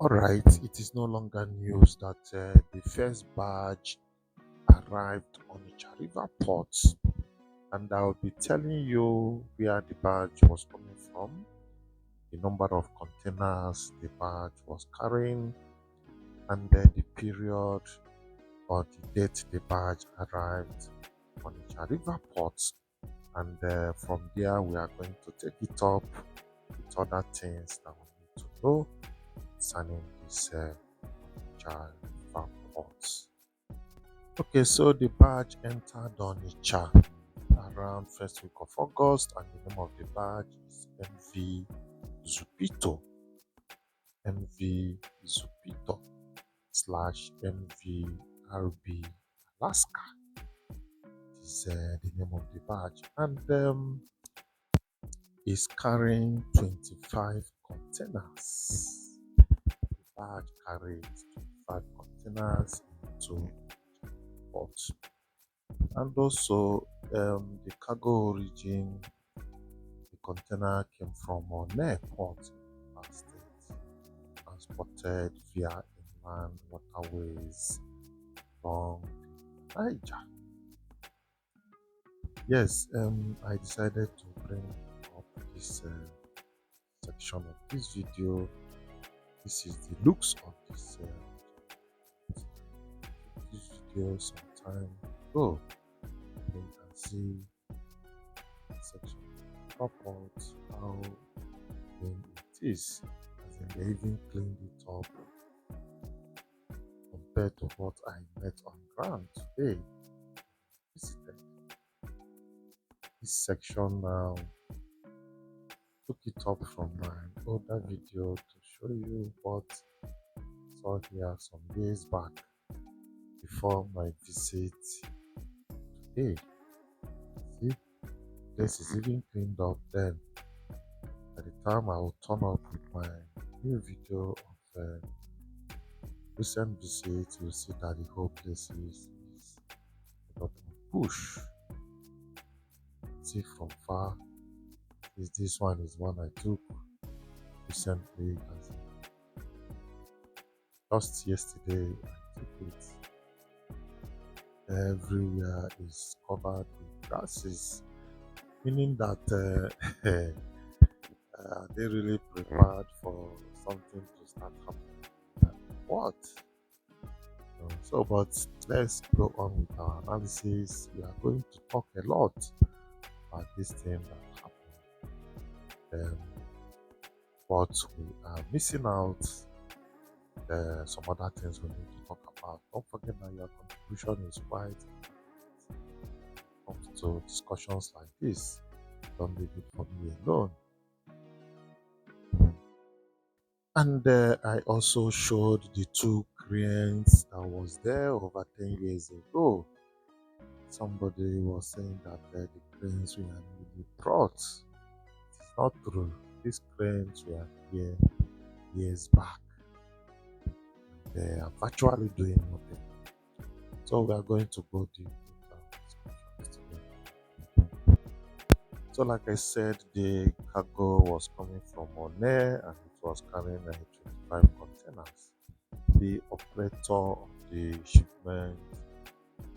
Alright, it is no longer news that the first barge arrived on Onitsha River Port, and I'll be telling you where the barge was coming from, the number of containers the barge was carrying, and then the period or the date the barge arrived on Onitsha River Port. And from there, we are going to take it up with other things that we need to know concerning this Onitsha River Port. Okay, so the barge entered Onitsha around first week of August, and the name of the barge is MV Zupito. MV Zupito slash MV RB Alaska is the name of the barge, and is carrying 25 containers. The barge carries 25 containers into port, and also the cargo origin. The container came from Onitsha Port in Lagos State, transported via inland waterways along the Niger. Yes, I decided to bring up this section of this video. This is the looks of this video some time ago. You can see the section report how clean it is, as in they even cleaned it up compared to what I met on ground today. Visited this section now. Took it up from my older video to show you what I saw here some days back before my visit today. See, place is even cleaned up then. By the time I will turn up with my new video of recent visit, you'll see that the whole place is a lot of bush. See from far, this one is one I took recently. Just yesterday I took it. Everywhere is covered with grasses, meaning that are they really prepared for something to start happening? What? But let's go on with our analysis. We are going to talk a lot about this thing that happened. But we are missing out some other things we need to talk about. Don't forget that your contribution is quite when it comes to discussions like this. Don't leave it for me alone. And I also showed the two cranes that was there over 10 years ago. Somebody was saying that the cranes were newly brought. It's not true. These cranes were here years back. They are virtually doing nothing. So we are going to go deep with our discussions today. So like I said, the cargo was coming from Onitsha and it was carrying 25 containers. The operator of the shipment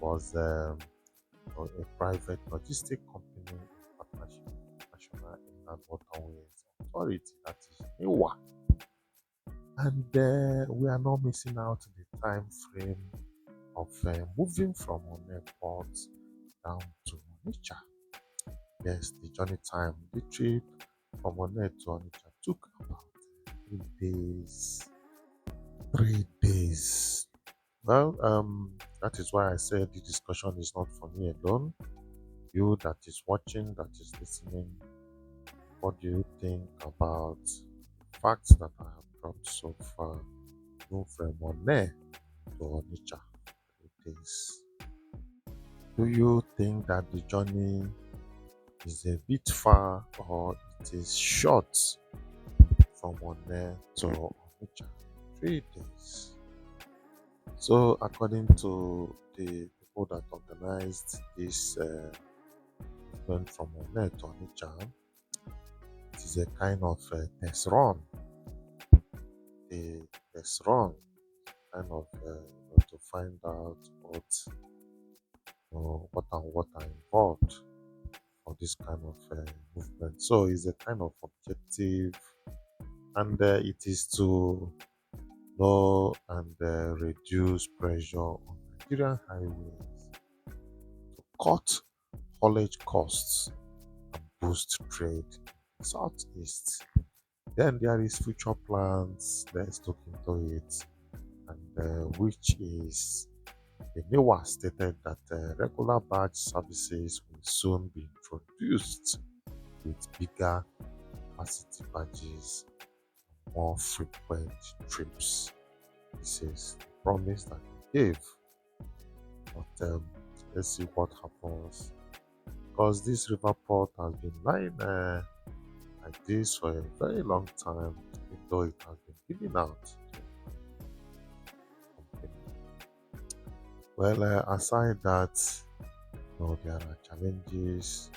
was a private logistic company in partnership with National Inland Waterways Authority, that is NIWA. And we are not missing out the time frame of moving from Onitsha Port down to Onitsha. Yes, the journey time, the trip from Onitsha to Onitsha took about 3 days. 3 days. Well, that is why I said the discussion is not for me alone. You that is watching, that is listening, what do you think about facts that I have dropped so far? Move from Onitsha to Onitsha, 3 days. Do you think that the journey is a bit far or it is short from Onitsha to Onitsha? 3 days. So, according to the people that organized this event from Onitsha to Onitsha, it is a kind of test run. They is wrong, kind of to find out what are involved for this kind of movement. So it's a kind of objective, and it is to know and reduce pressure on Nigerian highways, cut haulage costs, and boost trade in the southeast. Then there is future plans. Let's look into it, and which is the NEWA stated that regular barge services will soon be introduced with bigger capacity barges, more frequent trips. This is the promise that he gave, but let's see what happens because this river port has been lying like this for a very long time, even though it has been given out to a company. Well, aside that, there are challenges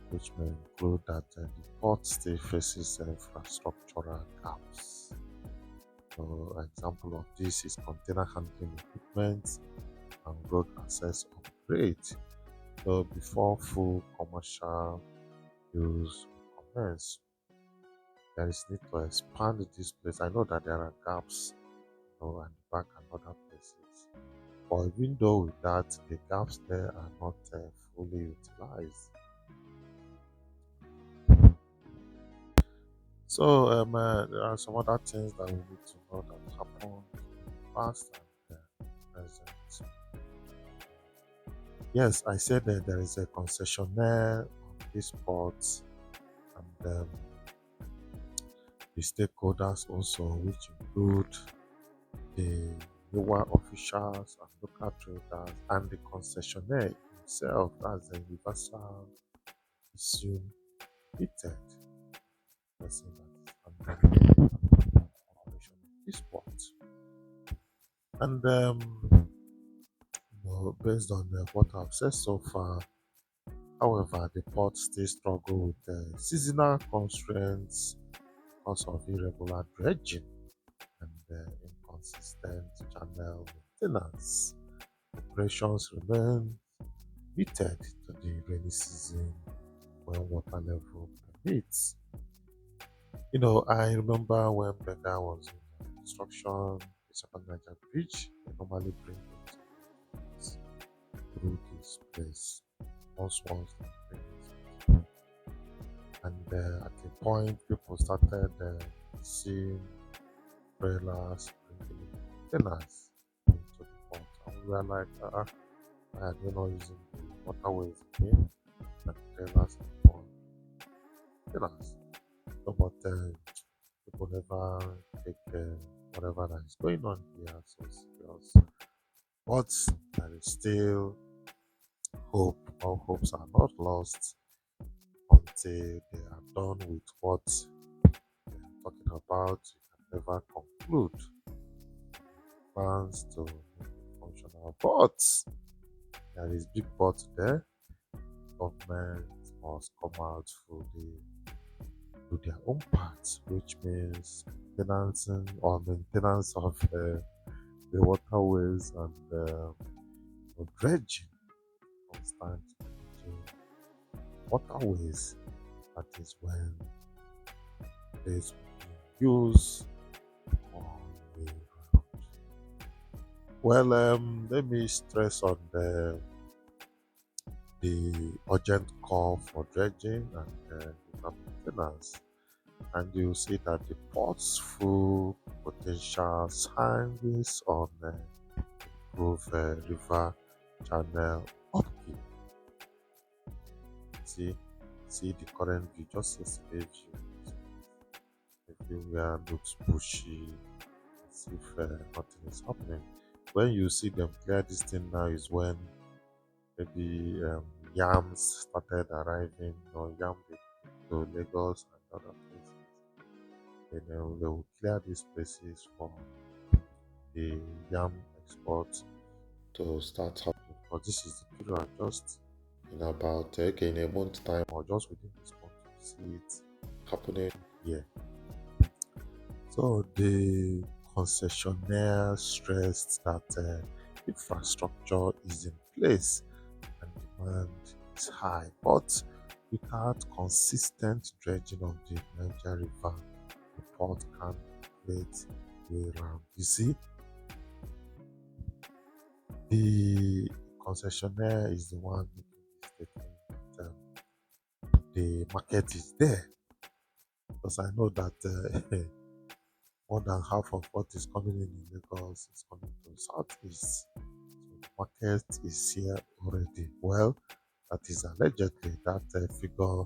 which may include that the port still faces infrastructural gaps. So, example of this is container handling equipment and road access upgrade. So, before full commercial use commence, there is need to expand this place. I know that there are gaps, and back and other places. But even though with that, the gaps there are not fully utilized. So there are some other things that we need to know that happened in the past and present. Yes, I said that there is a concessionaire on this port, and the stakeholders also, which include the lower officials and local traders, and the concessionaire himself, as the Universal Issue Limited, person that is handling the operation of this port. And based on what I've said so far, however, the port still struggle with seasonal constraints because of irregular dredging and inconsistent channel maintenance. Operations remain limited to the rainy season when water level permits. I remember when Bega was in construction, the Second Niger Bridge, they normally bring it through this place. Once they bring it. And at a point, people started seeing trailers bringing containers into the port. And we were like, why are they not using the waterways again? And trailers and more containers. So, but people never take whatever that is going on here so serious. But there is still hope. All hopes are not lost until they are done with what they are talking about. You can never conclude plans to make it functional. But there is big but there. Government must come out fully do their own part, which means maintenance of the waterways and dredging, constant dredging waterways. That is when this will be used all the way around. Well, let me stress on the urgent call for dredging and maintenance, and you see that the port's full potential hangs on improve river channel upkeep. See, see the current view, just yesterday view. Everywhere looks bushy, as if nothing is happening. When you see them clear this thing now is when maybe yams started arriving, yam to Lagos and other places. Then they will clear these places for the yam export to start happening. But this is the period just in about okay, in a month time or just within this month to see it happening here. So the concessionaire stressed that infrastructure is in place and demand is high, but without consistent dredging of the Niger River, the port can create way round. You see, the concessionaire is the one making the statement that the market is there, because I know that more than half of what is coming in Lagos is coming to Southeast. So the market is here already. Well, that is allegedly that figure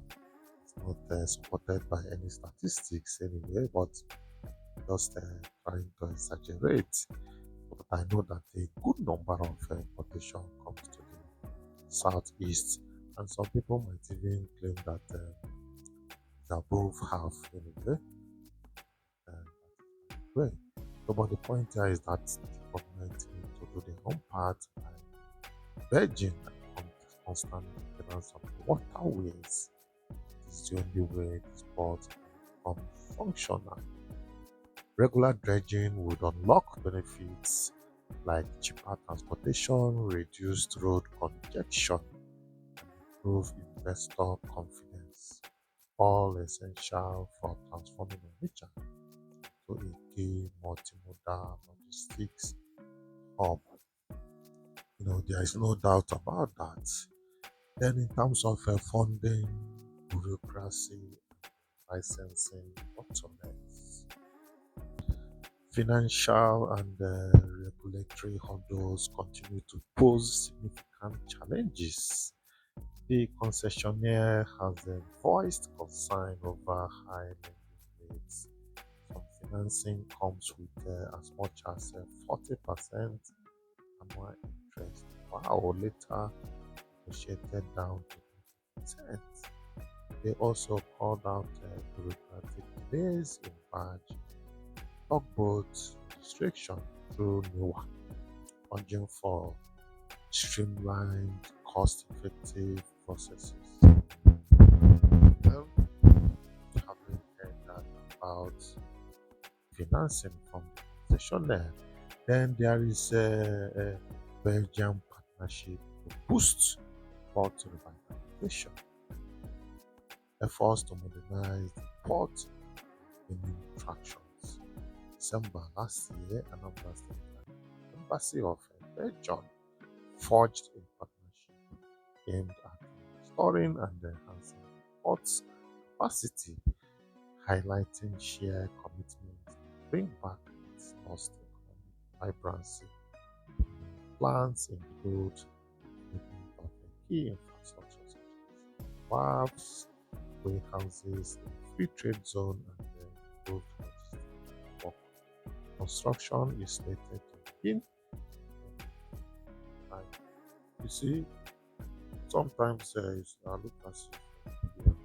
is not supported by any statistics anyway, but just trying to exaggerate. But I know that a good number of importation comes to the Southeast, and some people might even claim that it's above half anyway. Well, so, but the point here is that the government need to do their own part by urging and constant maintenance of the waterways. This is the only way the sport can become functional. Regular dredging would unlock benefits like cheaper transportation, reduced road congestion, and improve investor confidence, all essential for transforming Onitsha to a key multimodal logistics hub. There is no doubt about that. Then, in terms of funding, bureaucracy, licensing, bottlenecks, financial and regulatory hurdles continue to pose significant challenges. The concessionaire has voiced concern over high lending rates. Some financing comes with as much as 40% annual interest. Wow, later negotiated down to 20%. They also called out bureaucratic delays in Barge tugboat restriction through NEWA, urging for streamlined, cost-effective processes. Well, having heard that about financing from the concessionaire, then there is a Belgian partnership to boost port revitalization. Efforts to modernize the port gaining tractions. December last year, Anambra State Embassy of Belgium forged a partnership aimed at restoring and enhancing port's capacity, highlighting shared commitment to bring back its lost economic vibrancy. Plans include development of key infrastructure such as wharves, warehouses, a free trade zone, and improved logistics network. Construction is slated to begin. Like, you see, sometimes I look as if we are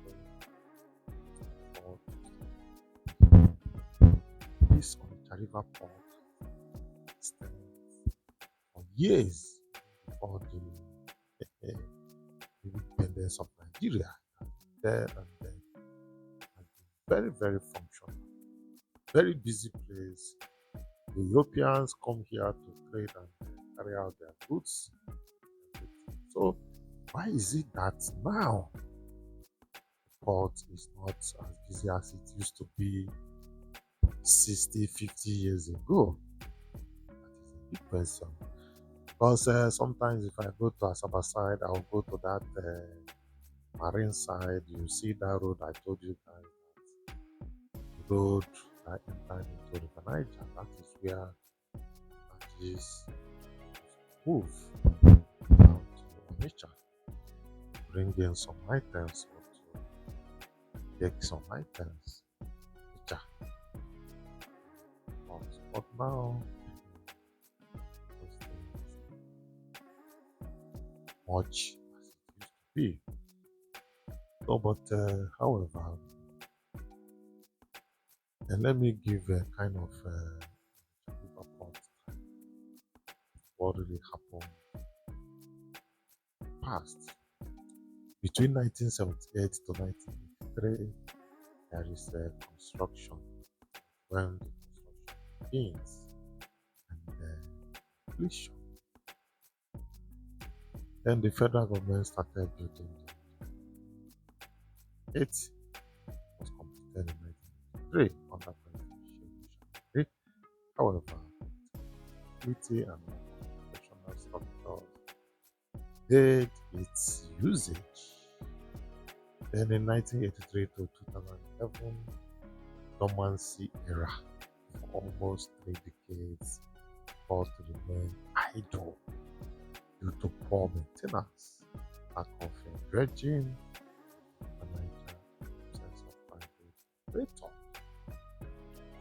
going forward. This Onitsha River Port extends for years before the independence of Nigeria. There and then has been very, very functional, very busy place. The Europeans come here to trade and carry out their goods. So why is it that now the port is not as busy as it used to be 60, 50 years ago? That is a big question. Because sometimes if I go to Asaba side, I'll go to that marine side. You see that road I told you guys, the road that entered into River Niger. That is where barges move down to Onitsha, bring in some items or to take some items. Onitsha. But now, those things much as it used to be. So, but however, and let me give a kind of report what really happened past. Between 1978 to 1983, there is a construction when the construction beings and inflation. Then the federal government started building the it was completed in 1993 under President Sheikh. However, utility and operational structures did its usage. Then in 1983 to 2011, dormancy era for almost 3 decades forced to remain idle due to poor maintenance, lack of dredging, and absence of private operator.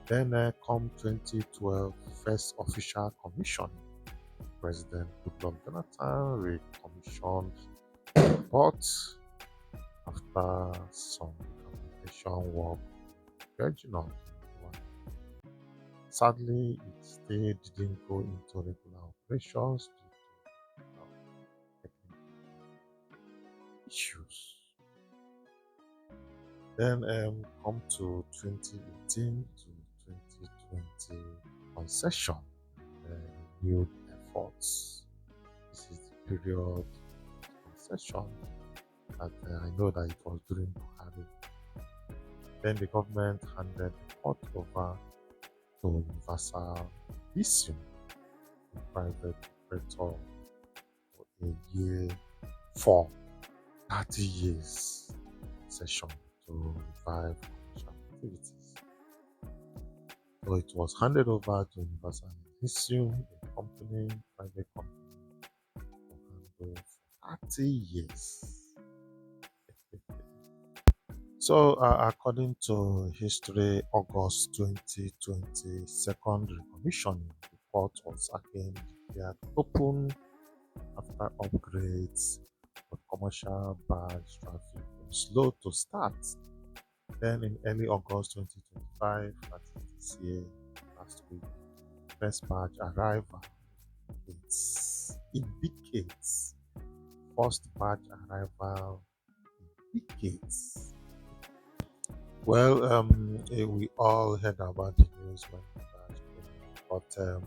Then come 2012, first official commission. President Goodluck Jonathan recommissioned the port after some rehabilitation work dredging out. Sadly, it still didn't go into regular operations due to technical issues. Then come to 2018 to 2020 concession, renewed efforts. This is the period concession that I know that it was during Buhari. Then the government handed the port over to Universal Leasing, a private operator, for a year for 30 years concession to revive commercial activities. So it was handed over to Universal Leasing, a company, private company, to handle for 30 years. So, according to history, August 2020, second recommissioning, the port was again declared open after upgrades, but commercial barge traffic was slow to start. Then, in early August 2025, that is this year, last week, first barge arrival. It's in decades. First barge arrival in decades. Well, we all heard about the news when the barge came,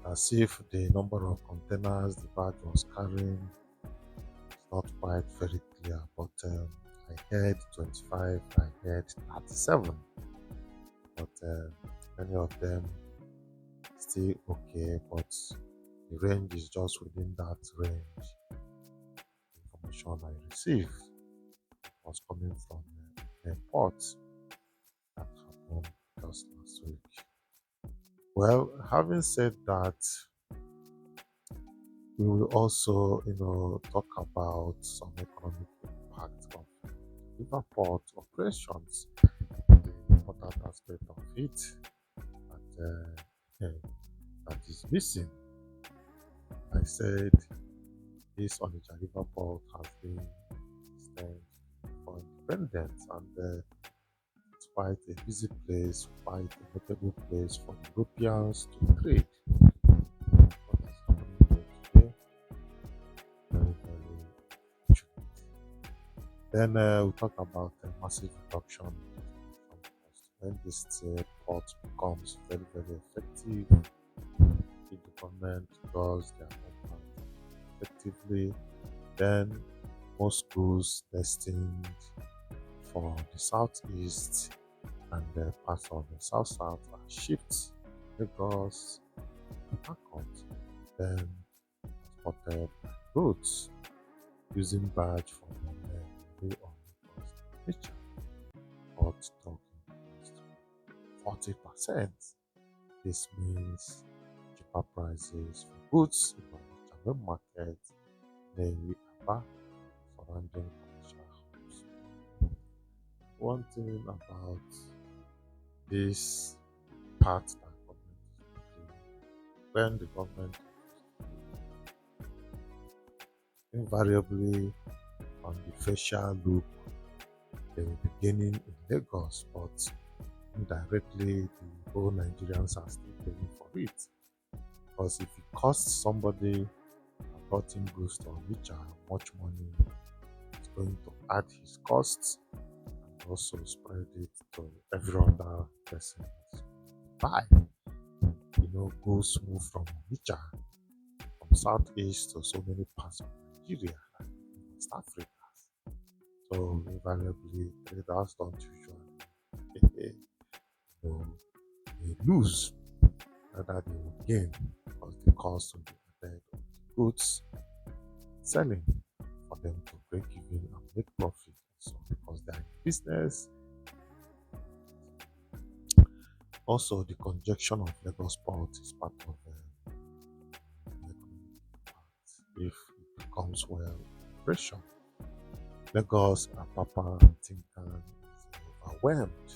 but as if the number of containers the barge was carrying is not quite very clear. But I heard 25, I heard 37, but many of them still okay. But the range is just within that range. The information I received was coming from the port that happened just last week. Well, having said that, we will also, talk about some economic impact of river port operations, the important aspect of it that is missing. I said this Onitsha River Port has been existent for independence, and it's quite a busy place, quite a notable place for Europeans to trade. What is happening here today? Very, very fortunate. Then we talk about a massive reduction in cost. When this port becomes very, very effective, if the government does their own part effectively, then most schools destined for the southeast and parts of the south are shipped to Lagos, Port, then transported by roads using barge for the way on cost nature. Port talking cost 40%. This means cheaper prices for goods in the German market, mainly Aba, surrounding commercial hubs. One thing about this part that government is doing, when the government invariably on the facial look, they will be gaining in Lagos, but indirectly the whole Nigerians are still paying for it. Because if it costs somebody importing goods to Onitsha much money, it's going to add his costs and also spread it to every other person. by, go smooth from Onitsha, from southeast to so many parts of Nigeria, like West Africa. So invariably, traders don't usually know, they lose, rather they will gain because the cost will be added of the goods selling for them to break even and make profit. So because they are in business, also the congestion of Lagos port is part of the economic impact if it becomes well operation. Lagos Apapa Tinkan is overwhelmed,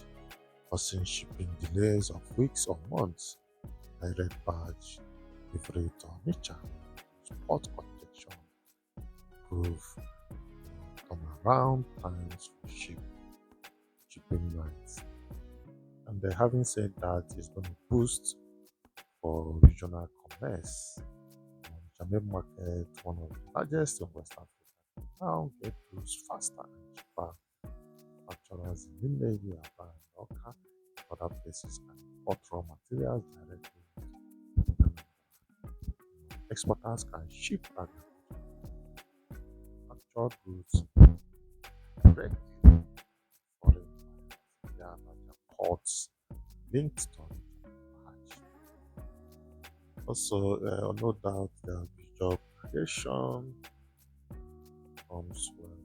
causing shipping delays of weeks or months. Direct barge delivery to Onitsha, port congestion, improve turnaround times for shipping lines. And having said that, it's going to boost for regional commerce. Jamaica market, one of the largest in West Africa, now get goods faster and cheaper. Manufacturers in Nigeria and Oka, other places can import raw materials directly. Exporters can ship manufactured goods directly for their ports linked to Barge. Also, no doubt there will be job creation comes when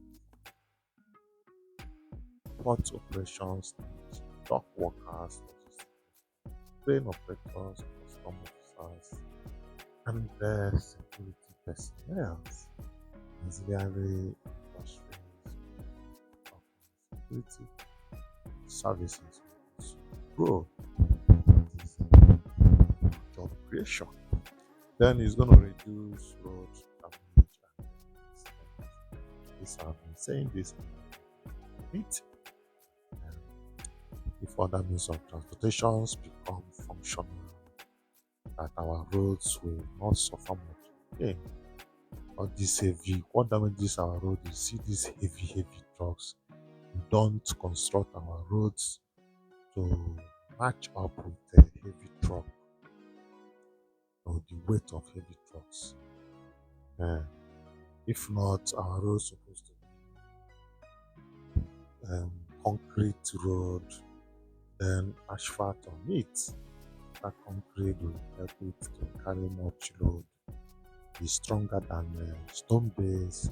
port operations need dock workers, crane operators, custom officers, and security personnel. Auxiliary industries of security services grow. This job creation. Then it's going to reduce road damage and accidents. This I've been saying this meet. If other means of transportations become functional, that our roads will not suffer much again. All this heavy, what damages our road, you see these heavy trucks. We don't construct our roads to match up with the heavy truck or the weight of heavy trucks. If not, our roads supposed to be concrete road, then asphalt on it. That concrete will help it to carry much load, be stronger than stone base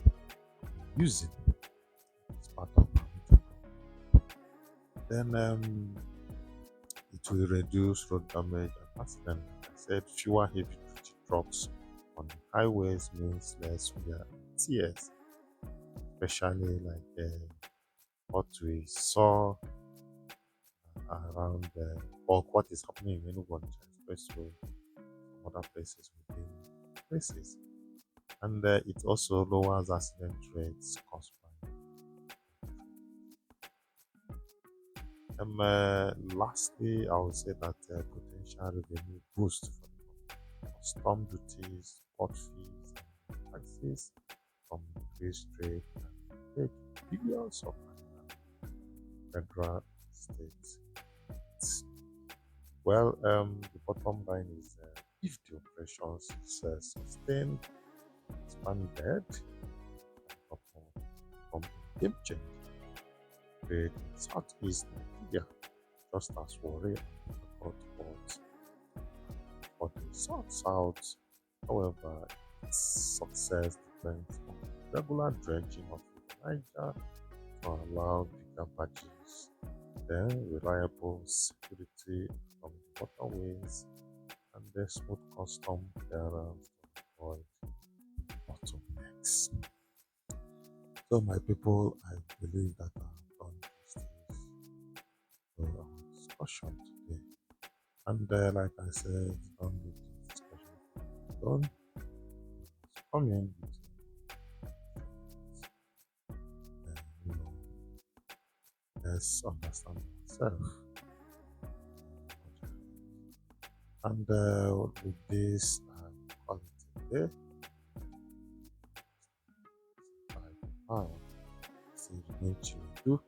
using. It's part of our then it will reduce road damage and accident. Like I said, fewer heavy duty trucks on the highways means less wear and tears, especially like what we saw around or what is happening in Enugu Expressway, some other places within places. And it also lowers accident rates caused by. Lastly, I would say that potential revenue boost for the custom duties, port fees, and taxes from increased trade can take billions of federal states. Well, the bottom line is if the operations is sustained, expanded, from game changing trade in Southeast Nigeria, just as Warri and Port ports. For the South, however, its success depends on regular dredging of the Niger to allow bigger barges, then reliable security from the waterways, and the smooth custom clearance to avoid bottlenecks. So, my people, I believe that I've done justice to our discussion today. And like I said, don't leave this discussion alone. Come in with you know, let's understand ourselves. And with this, call it a day. Bye. See you next week.